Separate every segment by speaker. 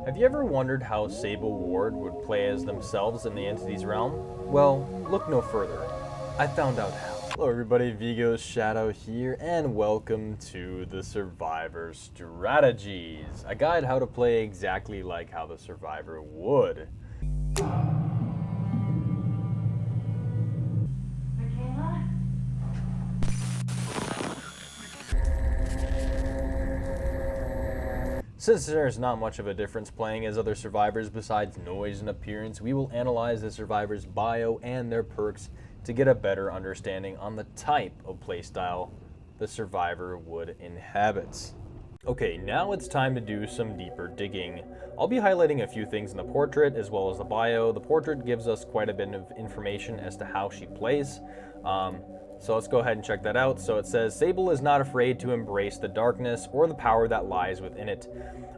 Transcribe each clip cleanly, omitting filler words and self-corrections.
Speaker 1: Have you ever wondered how Sable Ward would play as themselves in the Entity's realm? Well, look no further. I found out how. Hello everybody, Vigo's Shadow here, and welcome to the Survivor Strategies, a guide how to play exactly like how the Survivor would. Since there's not much of a difference playing as other survivors besides noise and appearance, we will analyze the survivor's bio and their perks to get a better understanding on the type of playstyle the survivor would inhabit. Okay, now it's time to do some deeper digging. I'll be highlighting a few things in the portrait as well as the bio. The portrait gives us quite a bit of information as to how she plays. So let's go ahead and check that out. So it says, Sable is not afraid to embrace the darkness or the power that lies within it.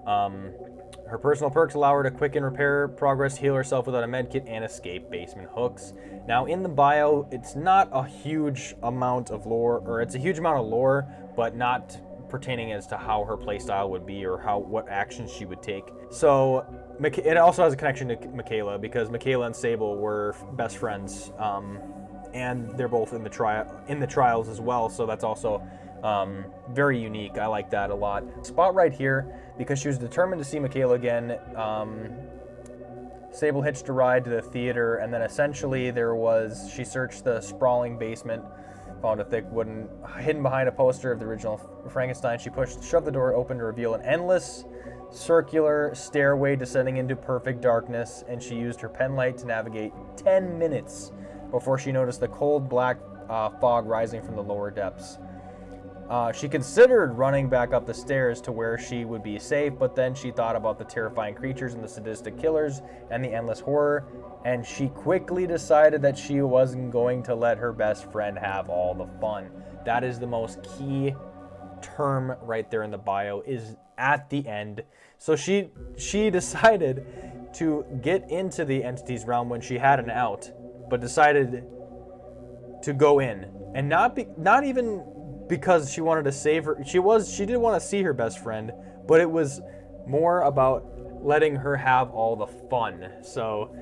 Speaker 1: Her personal perks allow her to quicken repair progress, heal herself without a medkit, and escape basement hooks. Now in the bio, it's not a huge amount of lore, or it's a huge amount of lore, but not pertaining as to how her playstyle would be or what actions she would take. So it also has a connection to Michaela, because Michaela and Sable were best friends. And they're both in the trials as well, so that's also very unique. I like that a lot. Spot right here, because she was determined to see Michaela again. Sable hitched a ride to the theater, and then essentially she searched the sprawling basement, found a thick wooden, hidden behind a poster of the original Frankenstein. She shoved the door open to reveal an endless circular stairway descending into perfect darkness, and she used her pen light to navigate 10 minutes before she noticed the cold black fog rising from the lower depths. She considered running back up the stairs to where she would be safe, but then she thought about the terrifying creatures and the sadistic killers and the endless horror, and she quickly decided that she wasn't going to let her best friend have all the fun. That is the most key term right there in the bio, is at the end. So she decided to get into the Entity's realm when she had an out, but decided to go in, and not even because she wanted to save her. She did want to see her best friend, but it was more about letting her have all the fun. So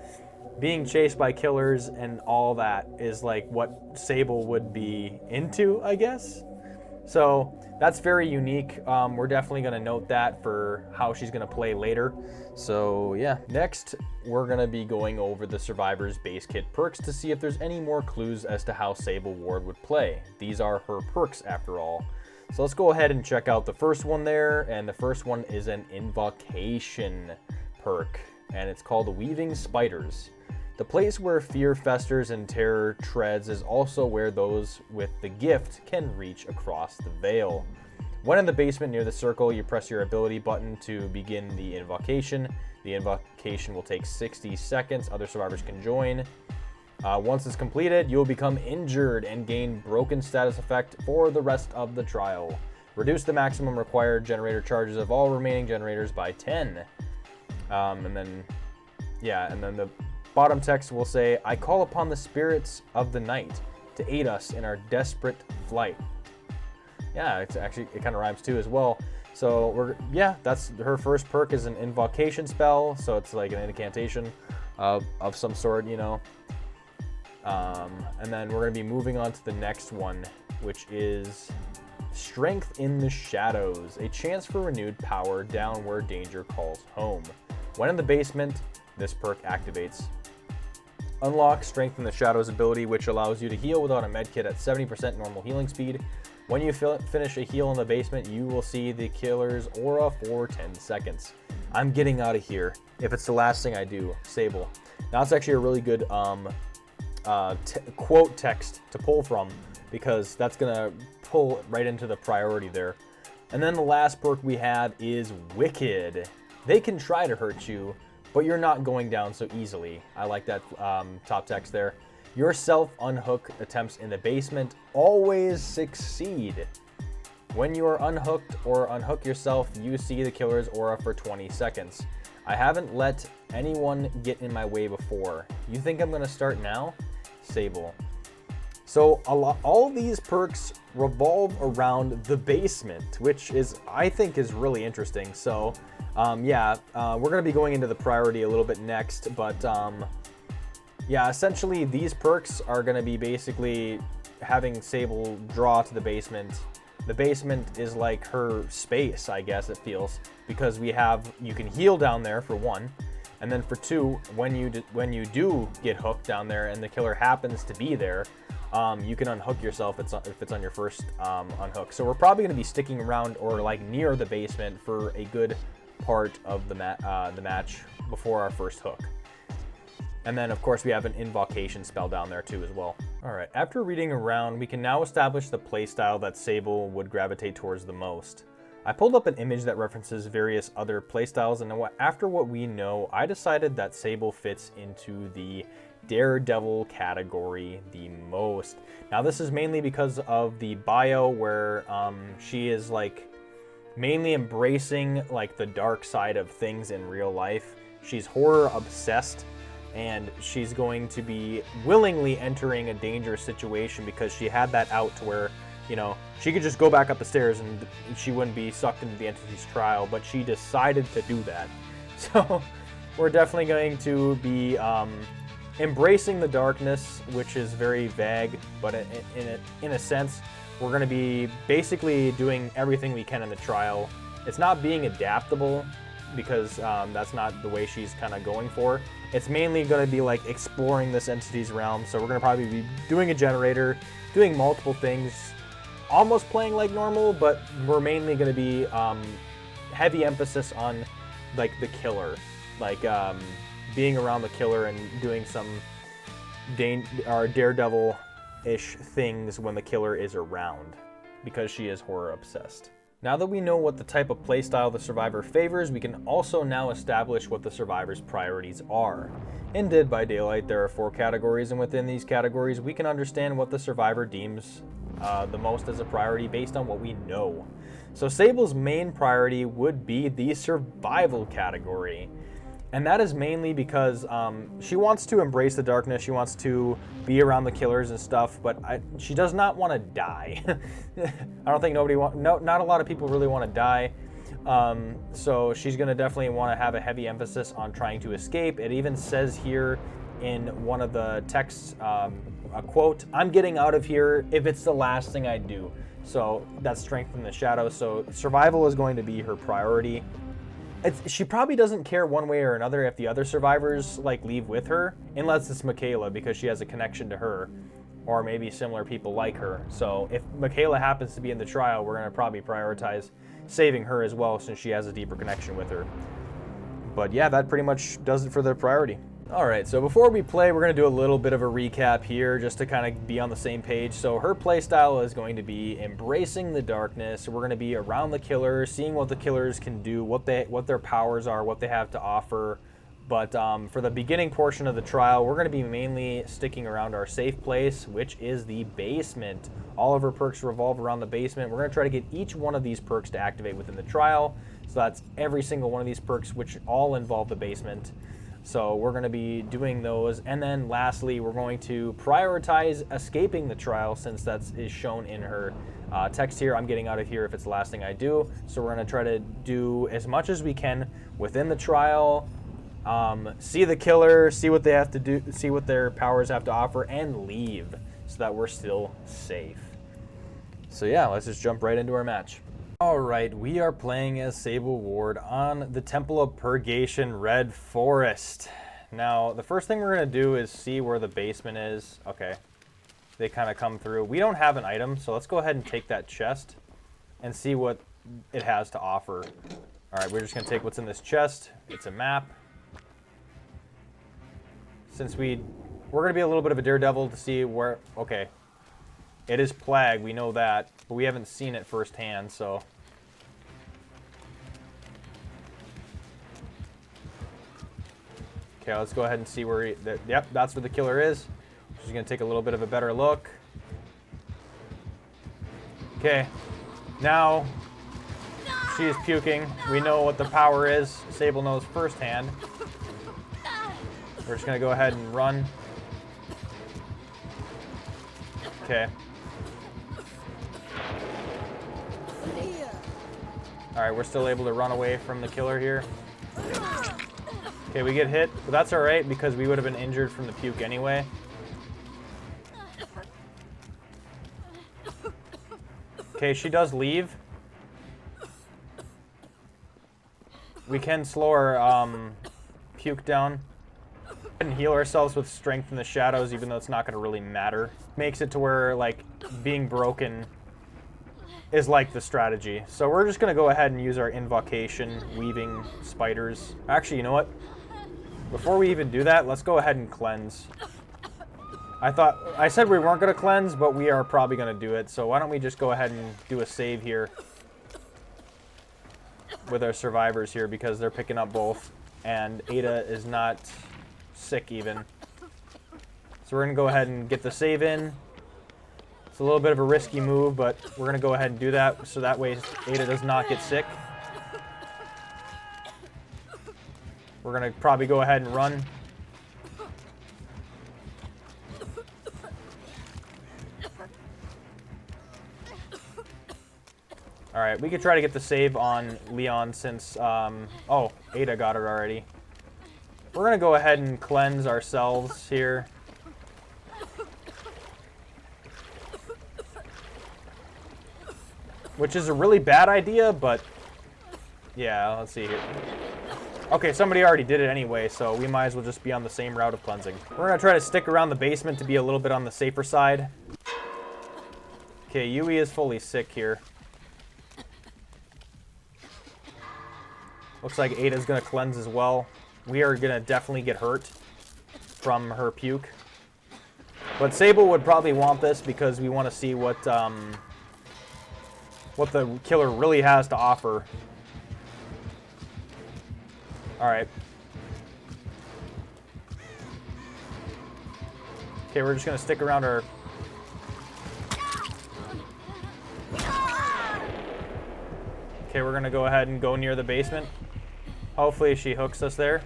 Speaker 1: being chased by killers and all that is like what Sable would be into, I guess. So that's very unique. We're definitely going to note that for how she's going to play later. So yeah, next we're going to be going over the survivor's base kit perks to see if there's any more clues as to how Sable Ward would play. These are her perks after all. So let's go ahead and check out the first one there, and the first one is an invocation perk, and it's called Weaving Spiders. The place where fear festers and terror treads is also where those with the gift can reach across the veil. When in the basement near the circle, you press your ability button to begin the invocation. The invocation will take 60 seconds. Other survivors can join. Once it's completed, you will become injured and gain broken status effect for the rest of the trial. Reduce the maximum required generator charges of all remaining generators by 10. And then the bottom text will say, I call upon the spirits of the night to aid us in our desperate flight. Yeah, it kind of rhymes too as well. So that's her first perk, is an invocation spell. So it's like an incantation of some sort, you know. And then we're going to be moving on to the next one, which is Strength in the Shadows, a chance for renewed power down where danger calls home. When in the basement, this perk activates. Unlock Strength in the Shadows ability, which allows you to heal without a medkit at 70% normal healing speed. When you finish a heal in the basement, you will see the killer's aura for 10 seconds. I'm getting out of here if it's the last thing I do, Sable. Now it's actually a really good quote text to pull from, because that's going to pull right into the priority there. And then the last perk we have is Wicked. They can try to hurt you, but you're not going down so easily. I like that top text there. Your self-unhook attempts in the basement always succeed. When you are unhooked or unhook yourself, you see the killer's aura for 20 seconds. I haven't let anyone get in my way before. You think I'm gonna start now? Sable. So all these perks revolve around the basement, which is, I think, is really interesting. So yeah, we're going to be going into the priority a little bit next, but yeah, essentially these perks are going to be basically having Sable draw to the basement. The basement is like her space, I guess it feels, because you can heal down there for one, and then for two, when you do get hooked down there and the killer happens to be there, you can unhook yourself if it's on your first unhook. So we're probably going to be sticking around or like near the basement for a good part of the match before our first hook. And then, of course, we have an invocation spell down there too as well. All right, after reading around, we can now establish the playstyle that Sable would gravitate towards the most. I pulled up an image that references various other playstyles, and after what we know, I decided that Sable fits into the Daredevil category the most. Now, this is mainly because of the bio where she is like mainly embracing like the dark side of things in real life. She's horror obsessed, and she's going to be willingly entering a dangerous situation because she had that out to where, you know, she could just go back up the stairs and she wouldn't be sucked into the entity's trial, but she decided to do that. So we're definitely going to be embracing the darkness, which is very vague, but in a sense, we're going to be basically doing everything we can in the trial. It's not being adaptable because that's not the way she's kind of going for. It's mainly going to be like exploring this entity's realm. So we're going to probably be doing a generator, doing multiple things, almost playing like normal, but we're mainly going to be heavy emphasis on like the killer, like being around the killer and doing some Daredevil-ish things when the killer is around, because she is horror obsessed. Now that we know what the type of playstyle the survivor favors, we can also now establish what the survivor's priorities are. In Dead by Daylight, there are 4 categories, and within these categories, we can understand what the survivor deems the most as a priority based on what we know. So Sable's main priority would be the survival category. And that is mainly because she wants to embrace the darkness, she wants to be around the killers and stuff, but she does not want to die. I don't think not a lot of people really want to die. So she's going to definitely want to have a heavy emphasis on trying to escape. It even says here in one of the texts, a quote, "I'm getting out of here if it's the last thing I do." So that's strength from the shadows. So survival is going to be her priority. She probably doesn't care one way or another if the other survivors like leave with her, unless it's Michaela because she has a connection to her, or maybe similar people like her. So if Michaela happens to be in the trial, we're going to probably prioritize saving her as well since she has a deeper connection with her. But yeah, that pretty much does it for the priority. Alright, so before we play, we're going to do a little bit of a recap here just to kind of be on the same page. So her playstyle is going to be embracing the darkness. We're going to be around the killer, seeing what the killers can do, what their powers are, what they have to offer. But for the beginning portion of the trial, we're going to be mainly sticking around our safe place, which is the basement. All of her perks revolve around the basement. We're going to try to get each one of these perks to activate within the trial. So that's every single one of these perks, which all involve the basement. So we're going to be doing those. And then lastly, we're going to prioritize escaping the trial since that is shown in her text here. I'm getting out of here if it's the last thing I do. So we're going to try to do as much as we can within the trial, see the killer, see what they have to do, see what their powers have to offer, and leave so that we're still safe. So yeah, let's just jump right into our match. Alright, we are playing as Sable Ward on the Temple of Purgation Red Forest. Now, the first thing we're going to do is see where the basement is. Okay, they kind of come through. We don't have an item, so let's go ahead and take that chest and see what it has to offer. Alright, we're just going to take what's in this chest. It's a map. Since we're going to be a little bit of a daredevil to see where... Okay. It is Plague, we know that, but we haven't seen it firsthand, so... Okay, let's go ahead and see where yep, that's where the killer is. She's going to take a little bit of a better look. Okay, now she is puking. We know what the power is. Sable knows firsthand. We're just going to go ahead and run. Okay. Alright, we're still able to run away from the killer here. Okay, we get hit, but that's alright because we would have been injured from the puke anyway. Okay, she does leave. We can slow her puke down and heal ourselves with strength in the shadows, even though it's not going to really matter. Makes it to where, like, being broken is like the strategy. So we're just going to go ahead and use our invocation, weaving spiders. Actually, you know what? Before we even do that, let's go ahead and cleanse. I said we weren't going to cleanse, but we are probably going to do it. So why don't we just go ahead and do a save here with our survivors here, because they're picking up both. And Ada is not sick even. So we're going to go ahead and get the save in. It's a little bit of a risky move, but we're going to go ahead and do that so that way Ada does not get sick. We're going to probably go ahead and run. Alright, we could try to get the save on Leon since, oh, Ada got it already. We're going to go ahead and cleanse ourselves here. Which is a really bad idea, but yeah, let's see here. Okay, somebody already did it anyway, so we might as well just be on the same route of cleansing. We're going to try to stick around the basement to be a little bit on the safer side. Okay, Yui is fully sick here. Looks like Ada's going to cleanse as well. We are going to definitely get hurt from her puke. But Sable would probably want this because we want to see what the killer really has to offer. Alright. Okay, we're just going to stick around her. Okay, we're going to go ahead and go near the basement. Hopefully she hooks us there.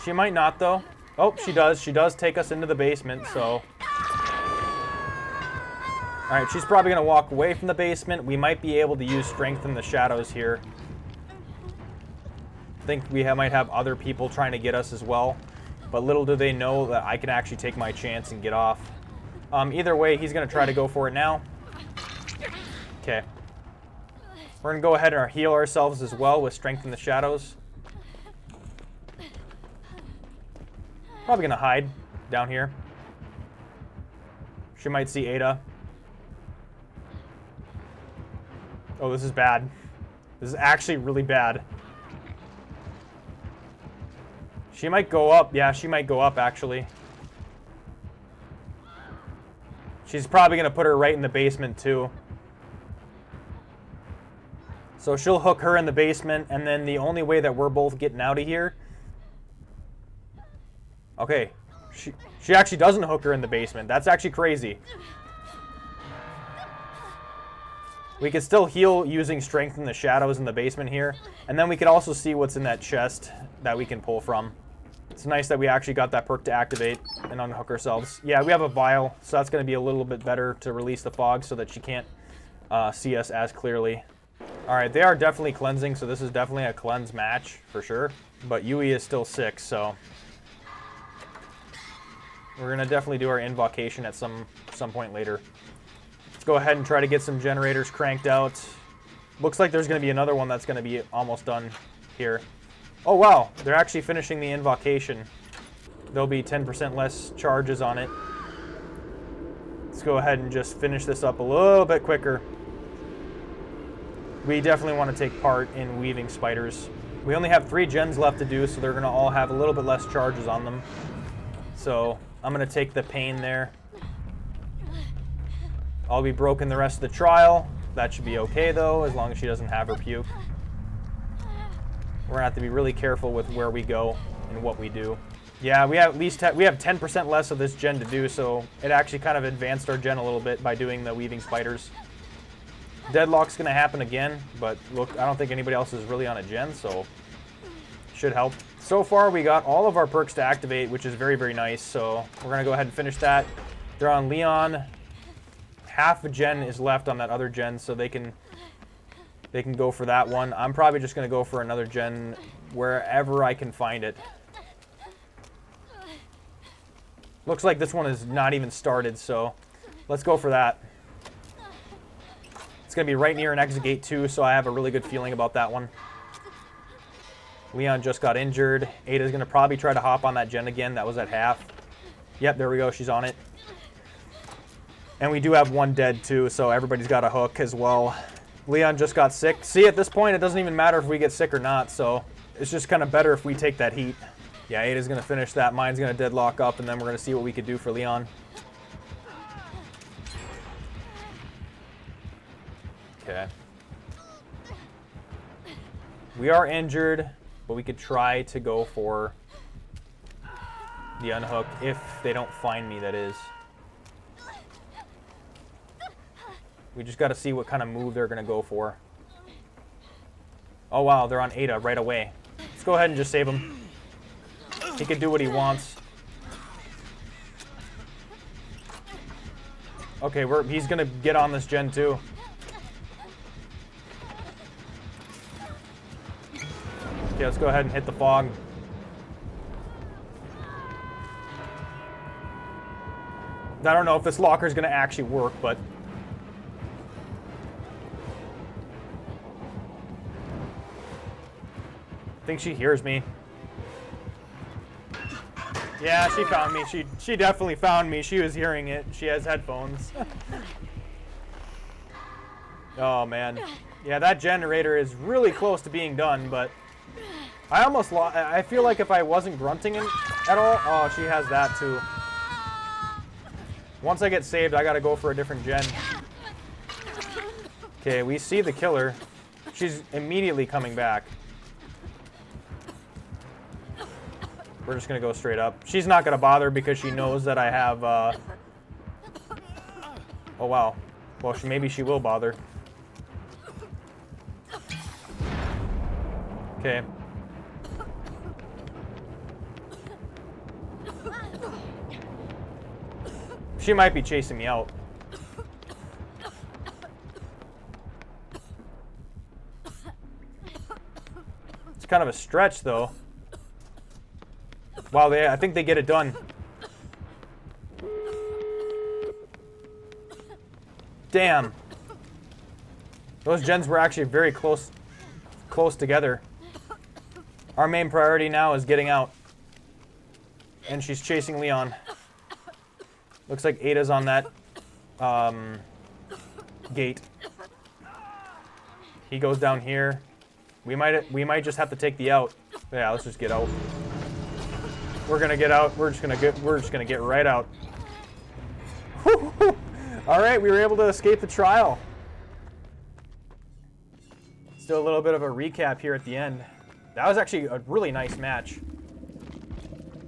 Speaker 1: She might not, though. Oh, she does. She does take us into the basement, so... Alright, she's probably going to walk away from the basement. We might be able to use strength in the shadows here. I think we might have other people trying to get us as well. But little do they know that I can actually take my chance and get off. Either way, he's going to try to go for it now. Okay. We're going to go ahead and heal ourselves as well with strength in the shadows. Probably going to hide down here. She might see Ada. Oh, this is bad. This is actually really bad. She might go up. Yeah, she might go up, actually. She's probably going to put her right in the basement, too. So she'll hook her in the basement, and then the only way that we're both getting out of here... Okay. She actually doesn't hook her in the basement. That's actually crazy. We can still heal using strength in the shadows in the basement here. And then we can also see what's in that chest that we can pull from. It's nice that we actually got that perk to activate and unhook ourselves. Yeah, we have a vial, so that's going to be a little bit better to release the fog so that she can't see us as clearly. Alright, they are definitely cleansing, so this is definitely a cleanse match for sure. But Yui is still sick, so... We're going to definitely do our invocation at some point later. Let's go ahead and try to get some generators cranked out. Looks like there's going to be another one that's going to be almost done here. Oh, wow. They're actually finishing the invocation. There'll be 10% less charges on it. Let's go ahead and just finish this up a little bit quicker. We definitely want to take part in weaving spiders. We only have 3 gens left to do, so they're going to all have a little bit less charges on them. So I'm going to take the pain there. I'll be broken the rest of the trial. That should be okay, though, as long as she doesn't have her puke. We're going to have to be really careful with where we go and what we do. Yeah, we have 10% less of this gen to do, so it actually kind of advanced our gen a little bit by doing the weaving spiders. Deadlock's going to happen again, but look, I don't think anybody else is really on a gen, so should help. So far, we got all of our perks to activate, which is very, very nice, so we're going to go ahead and finish that. They're on Leon. Half a gen is left on that other gen, so they can go for that one. I'm probably just going to go for another gen wherever I can find it. Looks like this one is not even started, so let's go for that. It's going to be right near an exit gate too, so I have a really good feeling about that one. Leon just got injured. Ada's going to probably try to hop on that gen again. That was at half. Yep, there we go. She's on it. And we do have one dead too, so everybody's got a hook as well. Leon just got sick. See, at this point, it doesn't even matter if we get sick or not, so it's just kind of better if we take that heat. Yeah, Ada's going to finish that. Mine's going to deadlock up, and then we're going to see what we could do for Leon. Okay. We are injured, but we could try to go for the unhook if they don't find me, that is. We just got to see what kind of move they're going to go for. Oh, wow, they're on Ada right away. Let's go ahead and just save him. He can do what he wants. Okay, he's going to get on this gen too. Okay, let's go ahead and hit the fog. I don't know if this locker is going to actually work, but... I think she hears me. Yeah, she found me. She definitely found me. She was hearing it. She has headphones. Oh, man. Yeah, that generator is really close to being done, but I almost lost. I feel like if I wasn't grunting at all... Oh, she has that, too. Once I get saved, I gotta go for a different gen. Okay, we see the killer. She's immediately coming back. We're just going to go straight up. She's not going to bother because she knows that I have... Oh, wow. Well, maybe she will bother. Okay. She might be chasing me out. It's kind of a stretch, though. Wow, I think they get it done. Damn. Those gens were actually very close together. Our main priority now is getting out. And she's chasing Leon. Looks like Ada's on that gate. He goes down here. We might just have to take the out. Yeah, let's just get out. We're gonna get out. We're just gonna get right out. All right, we were able to escape the trial. Still a little bit of a recap here at the end. That was actually a really nice match,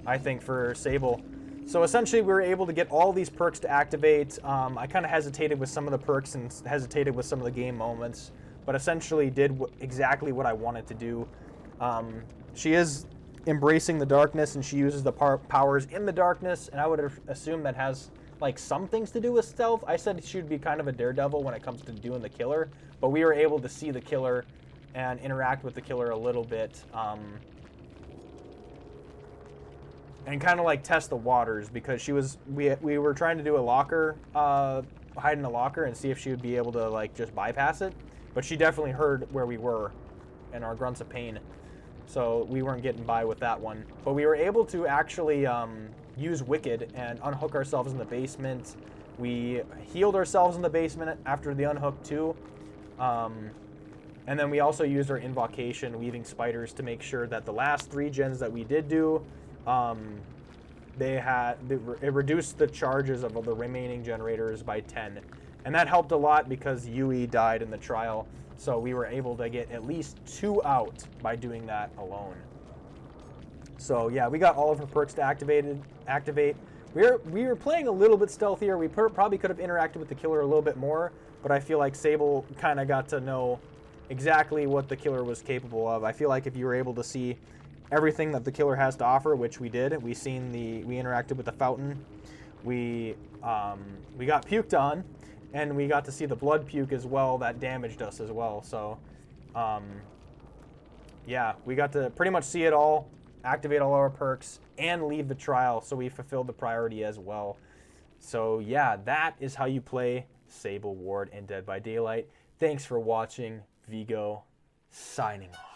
Speaker 1: I think, for Sable. So essentially, we were able to get all these perks to activate. I kind of hesitated with some of the perks and hesitated with some of the game moments, but essentially did exactly what I wanted to do. She is embracing the darkness, and she uses the powers in the darkness, and I would assume that has like some things to do with stealth. I said she would be kind of a daredevil when it comes to doing the killer, but we were able to see the killer and interact with the killer a little bit, and kind of like test the waters, because we were trying to do a locker, hide in a locker and see if she would be able to like just bypass it, but she definitely heard where we were and our grunts of pain. So we weren't getting by with that one. But we were able to actually use Wicked and unhook ourselves in the basement. We healed ourselves in the basement after the unhook too. And then we also used our invocation, Weaving Spiders, to make sure that the last 3 gens that we did do, it reduced the charges of the remaining generators by 10. And that helped a lot because Yui died in the trial. So we were able to get at least 2 out by doing that alone. So yeah, we got all of her perks to activate. We were playing a little bit stealthier. We probably could have interacted with the killer a little bit more, but I feel like Sable kind of got to know exactly what the killer was capable of. I feel like if you were able to see everything that the killer has to offer, which we did, we interacted with the fountain. we got puked on, and we got to see the blood puke as well that damaged us as well. So, yeah, we got to pretty much see it all, activate all our perks, and leave the trial, so we fulfilled the priority as well. So yeah, that is how you play Sable Ward in Dead by Daylight. Thanks for watching. Vigo, signing off.